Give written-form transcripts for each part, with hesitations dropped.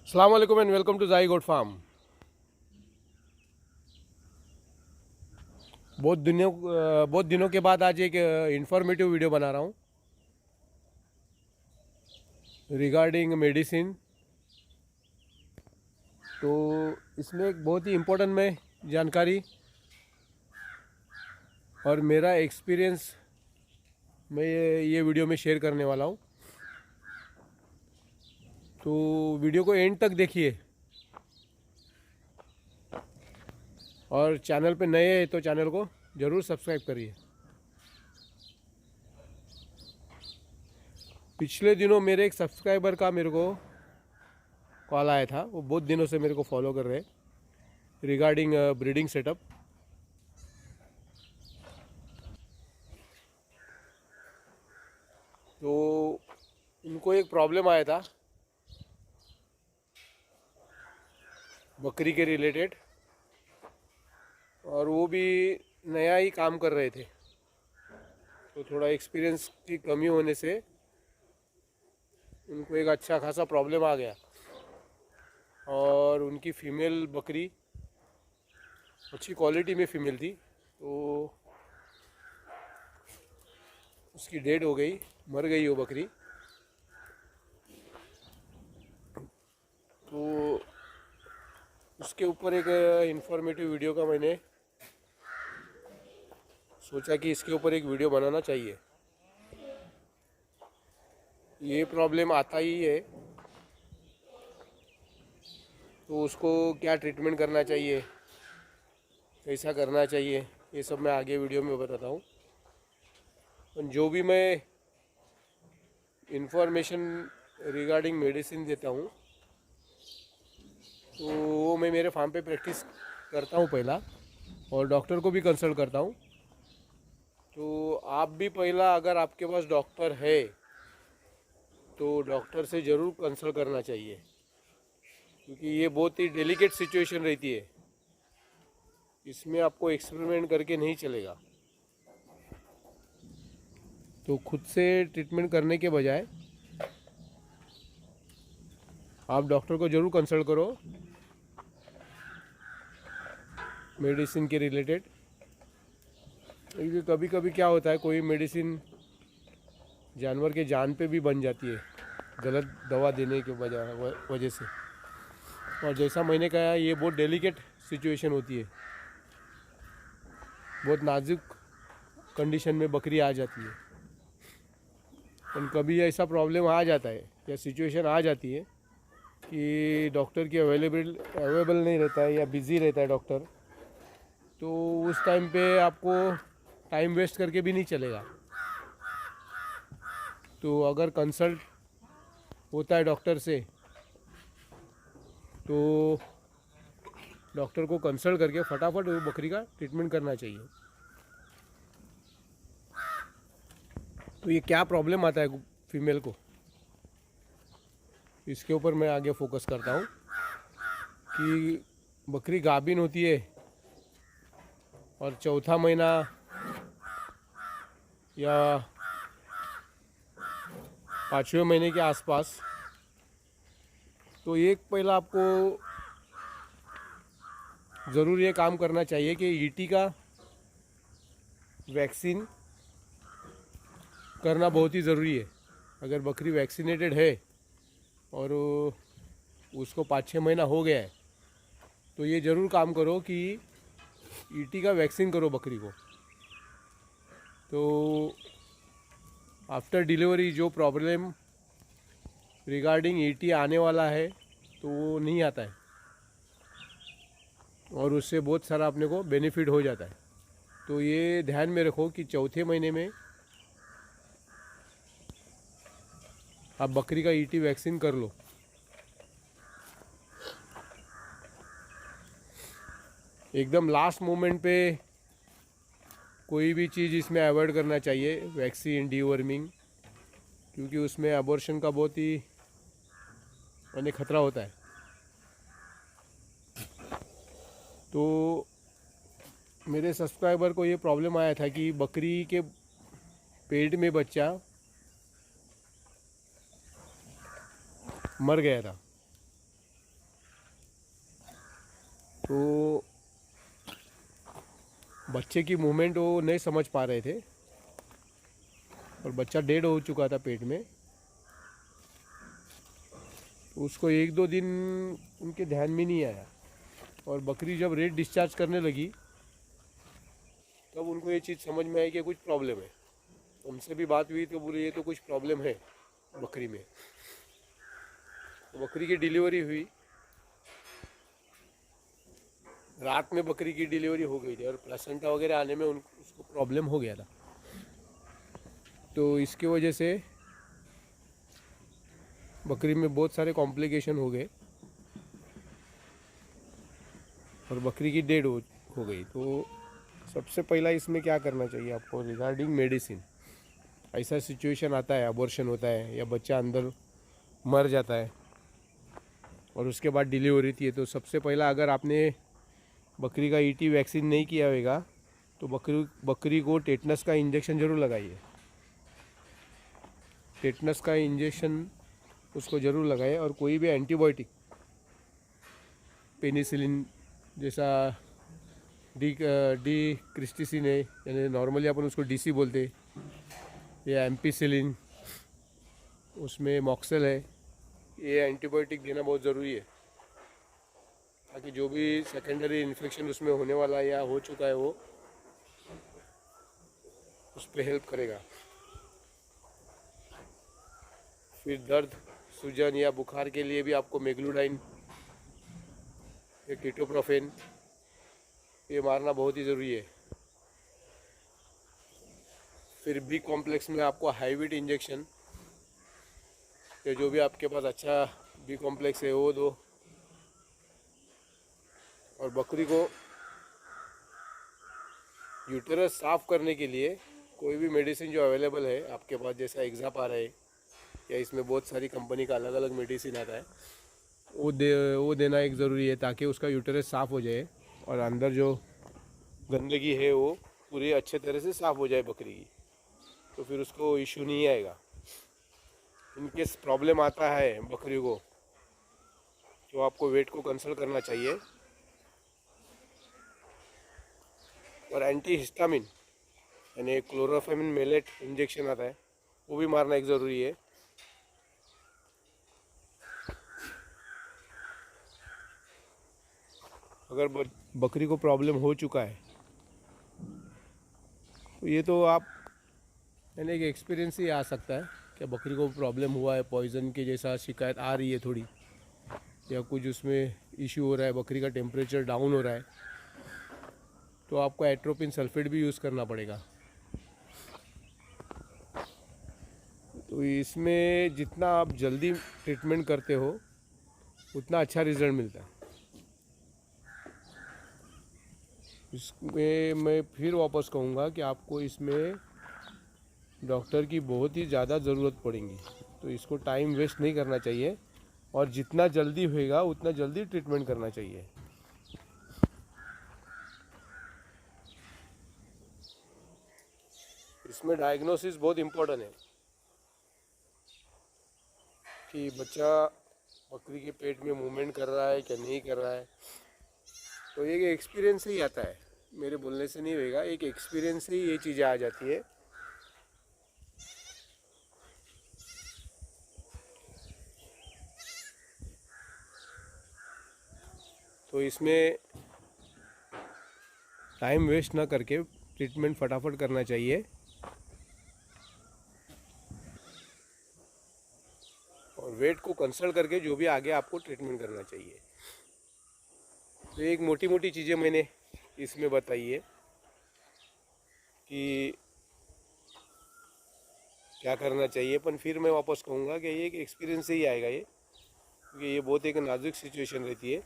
अस्सलाम वालेकुम and welcome to जाई गोट फार्म। बहुत दिनों के बाद आज एक इंफॉर्मेटिव वीडियो बना रहा हूँ रिगार्डिंग मेडिसिन। तो इसमें एक बहुत ही इम्पोर्टेंट में जानकारी और मेरा एक्सपीरियंस मैं ये वीडियो में शेयर करने वाला हूँ। तो वीडियो को एंड तक देखिए और चैनल पे नए हैं तो चैनल को ज़रूर सब्सक्राइब करिए। पिछले दिनों मेरे एक सब्सक्राइबर का मेरे को कॉल आया था। वो बहुत दिनों से मेरे को फॉलो कर रहे हैं रिगार्डिंग ब्रीडिंग सेटअप। तो उनको एक प्रॉब्लम आया था बकरी के रिलेटेड, और वो भी नया ही काम कर रहे थे। तो थोड़ा एक्सपीरियंस की कमी होने से उनको एक अच्छा खासा प्रॉब्लम आ गया और उनकी फ़ीमेल बकरी अच्छी क्वालिटी में फ़ीमेल थी, तो उसकी डेथ हो गई, मर गई वो बकरी। तो उसके ऊपर एक इंफॉर्मेटिव वीडियो का मैंने सोचा कि इसके ऊपर एक वीडियो बनाना चाहिए। ये प्रॉब्लम आता ही है तो उसको क्या ट्रीटमेंट करना चाहिए, कैसा करना चाहिए, ये सब मैं आगे वीडियो में बताता हूँ। जो भी मैं इंफॉर्मेशन रिगार्डिंग मेडिसिन देता हूँ तो वो मैं मेरे फार्म पे प्रैक्टिस करता हूँ पहला, और डॉक्टर को भी कंसल्ट करता हूँ। तो आप भी पहला, अगर आपके पास डॉक्टर है तो डॉक्टर से ज़रूर कंसल्ट करना चाहिए, क्योंकि ये बहुत ही डेलिकेट सिचुएशन रहती है। इसमें आपको एक्सपेरिमेंट करके नहीं चलेगा। तो खुद से ट्रीटमेंट करने के बजाय आप डॉक्टर को ज़रूर कंसल्ट करो मेडिसिन के रिलेटेड। क्योंकि कभी कभी क्या होता है, कोई मेडिसिन जानवर के जान पे भी बन जाती है गलत दवा देने के वजह से। और जैसा मैंने कहा, ये बहुत डेलिकेट सिचुएशन होती है, बहुत नाजुक कंडीशन में बकरी आ जाती है। और कभी ऐसा प्रॉब्लम आ जाता है या सिचुएशन आ जाती है कि डॉक्टर की अवेलेबल नहीं रहता है या बिज़ी रहता है डॉक्टर, तो उस टाइम पे आपको टाइम वेस्ट करके भी नहीं चलेगा। तो अगर कंसल्ट होता है डॉक्टर से तो डॉक्टर को कंसल्ट करके फटाफट वो बकरी का ट्रीटमेंट करना चाहिए। तो ये क्या प्रॉब्लम आता है फीमेल को, इसके ऊपर मैं आगे फोकस करता हूँ। कि बकरी गाभिन होती है और चौथा महीना या 5वें महीने के आसपास, तो एक पहला आपको ज़रूर ये काम करना चाहिए कि ईटी का वैक्सीन करना बहुत ही ज़रूरी है। अगर बकरी वैक्सीनेटेड है और उसको 5-6 महीना हो गया है तो ये ज़रूर काम करो कि ईटी का वैक्सीन करो बकरी को। तो आफ्टर डिलीवरी जो प्रॉब्लम रिगार्डिंग ईटी आने वाला है तो वो नहीं आता है, और उससे बहुत सारा अपने को बेनिफिट हो जाता है। तो ये ध्यान में रखो कि चौथे महीने में आप बकरी का ईटी वैक्सीन कर लो। एकदम लास्ट मोमेंट पे कोई भी चीज़ इसमें अवॉइड करना चाहिए, वैक्सीन, डीवर्मिंग, क्योंकि उसमें अबॉर्शन का बहुत ही यानी खतरा होता है। तो मेरे सब्सक्राइबर को ये प्रॉब्लम आया था कि बकरी के पेट में बच्चा मर गया था। तो बच्चे की मूवमेंट वो नहीं समझ पा रहे थे और बच्चा डेड हो चुका था पेट में। तो उसको 1-2 दिन उनके ध्यान में नहीं आया और बकरी जब रेट डिस्चार्ज करने लगी तब उनको ये चीज़ समझ में आई कि कुछ प्रॉब्लम है। उनसे भी बात हुई तो बोले ये तो कुछ प्रॉब्लम है बकरी में। तो बकरी की डिलीवरी हुई, रात में बकरी की डिलीवरी हो गई थी और प्लेसेंटा वगैरह आने में उसको प्रॉब्लम हो गया था। तो इसकी वजह से बकरी में बहुत सारे कॉम्प्लिकेशन हो गए और बकरी की डेड हो गई। तो सबसे पहला इसमें क्या करना चाहिए आपको रिगार्डिंग मेडिसिन। ऐसा सिचुएशन आता है, अबॉर्शन होता है या बच्चा अंदर मर जाता है और उसके बाद डिलीवरी होती है, तो सबसे पहला अगर आपने बकरी का ईटी वैक्सीन नहीं किया होगा तो बकरी को टेटनस का इंजेक्शन ज़रूर लगाइए। टेटनस का इंजेक्शन उसको ज़रूर लगाए और कोई भी एंटीबायोटिक, पेनिसिलिन जैसा डी क्रिस्टिसिन है, यानी नॉर्मली अपन उसको डीसी बोलते, या एम्पीसिलिन, उसमें मॉक्सेल है, ये एंटीबायोटिक देना बहुत ज़रूरी है ताकि जो भी सेकेंडरी इन्फेक्शन उसमें होने वाला या हो चुका है वो उस पर हेल्प करेगा। फिर दर्द, सूजन या बुखार के लिए भी आपको मेग्लूडाइन या कीटोप्रोफेन ये मारना बहुत ही ज़रूरी है। फिर बी कॉम्प्लेक्स में आपको हाईविट इंजेक्शन या जो भी आपके पास अच्छा बी कॉम्प्लेक्स है वो दो। और बकरी को यूटेरस साफ़ करने के लिए कोई भी मेडिसिन जो अवेलेबल है आपके पास, जैसा एग्जाप आ रहा है या इसमें बहुत सारी कंपनी का अलग अलग मेडिसिन आता है, वो देना एक ज़रूरी है ताकि उसका यूटेरस साफ़ हो जाए और अंदर जो गंदगी है वो पूरी अच्छे तरह से साफ़ हो जाए बकरी की। तो फिर उसको इशू नहीं आएगा। इनकेस प्रॉब्लम आता है बकरी को तो आपको वेट को कंसल्ट करना चाहिए। और एंटी हिस्टामिन यानी क्लोरोफेमिन मेलेट इंजेक्शन आता है वो भी मारना एक ज़रूरी है। अगर बकरी को प्रॉब्लम हो चुका है तो ये तो आप यानी एक एक्सपीरियंस ही आ सकता है कि बकरी को प्रॉब्लम हुआ है, पॉइजन के जैसा शिकायत आ रही है थोड़ी, या कुछ उसमें इशू हो रहा है, बकरी का टेम्परेचर डाउन हो रहा है, तो आपको एट्रोपिन सल्फेट भी यूज़ करना पड़ेगा। तो इसमें जितना आप जल्दी ट्रीटमेंट करते हो उतना अच्छा रिज़ल्ट मिलता है। इसमें मैं फिर वापस कहूँगा कि आपको इसमें डॉक्टर की बहुत ही ज़्यादा ज़रूरत पड़ेगी, तो इसको टाइम वेस्ट नहीं करना चाहिए और जितना जल्दी होएगा उतना जल्दी ट्रीटमेंट करना चाहिए। इसमें डायग्नोसिस बहुत इम्पोर्टेंट है कि बच्चा बकरी के पेट में मूवमेंट कर रहा है क्या नहीं कर रहा है। तो एक एक्सपीरियंस से ही आता है, मेरे बोलने से नहीं होएगा, एक एक्सपीरियंस से ही ये चीज़ें आ जाती है। तो इसमें टाइम वेस्ट ना करके ट्रीटमेंट फटाफट करना चाहिए और वेट को कंसल्ट करके जो भी आगे आपको ट्रीटमेंट करना चाहिए। तो एक मोटी मोटी चीज़ें मैंने इसमें बताई है कि क्या करना चाहिए, पर फिर मैं वापस कहूँगा कि ये एक एक्सपीरियंस से ही आएगा ये, क्योंकि ये बहुत एक नाजुक सिचुएशन रहती है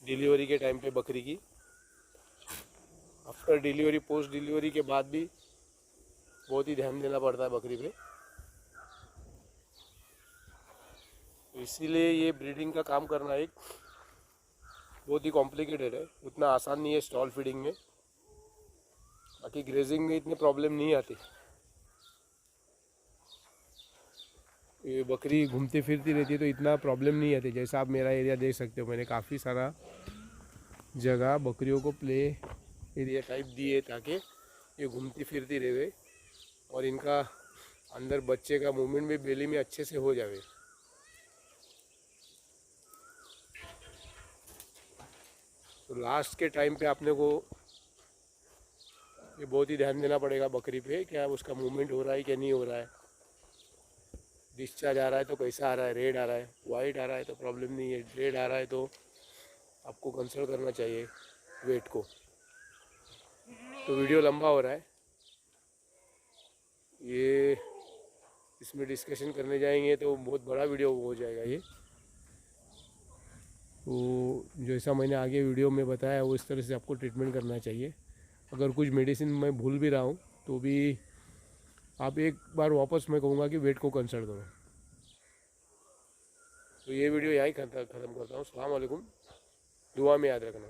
डिलीवरी के टाइम पे बकरी की। आफ्टर डिलीवरी, पोस्ट डिलीवरी के बाद भी बहुत ही ध्यान देना पड़ता है बकरी पे। तो इसीलिए ये ब्रीडिंग का काम करना एक बहुत ही कॉम्प्लिकेटेड है, उतना आसान नहीं है स्टॉल फीडिंग में। बाकी ग्रेजिंग में इतनी प्रॉब्लम नहीं आती। ये बकरी घूमती फिरती रहती है तो इतना प्रॉब्लम नहीं आती। जैसा आप मेरा एरिया देख सकते हो, मैंने काफ़ी सारा जगह बकरियों को प्ले एरिया टाइप दिए ताकि ये घूमती फिरती रहे और इनका अंदर बच्चे का मूवमेंट भी बेली में अच्छे से हो जाए। तो लास्ट के टाइम पे आपने को ये बहुत ही ध्यान देना पड़ेगा बकरी पे, क्या उसका मूवमेंट हो रहा है क्या नहीं हो रहा है, डिस्चार्ज आ रहा है तो कैसा आ रहा है, रेड आ रहा है, वाइट आ रहा है तो प्रॉब्लम नहीं है, रेड आ रहा है तो आपको कंसल्ट करना चाहिए वेट को। तो वीडियो लंबा हो रहा है, ये इसमें डिस्कशन करने जाएंगे तो बहुत बड़ा वीडियो हो जाएगा ये। तो जैसा मैंने आगे वीडियो में बताया वो इस तरह से आपको ट्रीटमेंट करना चाहिए। अगर कुछ मेडिसिन मैं भूल भी रहा हूँ तो भी आप एक बार वापस मैं कहूँगा कि वेट को कंसल्ट करो। तो ये वीडियो यहीं ख़त्म करता हूँ। अस्सलाम वालेकुम, दुआ में याद रखना।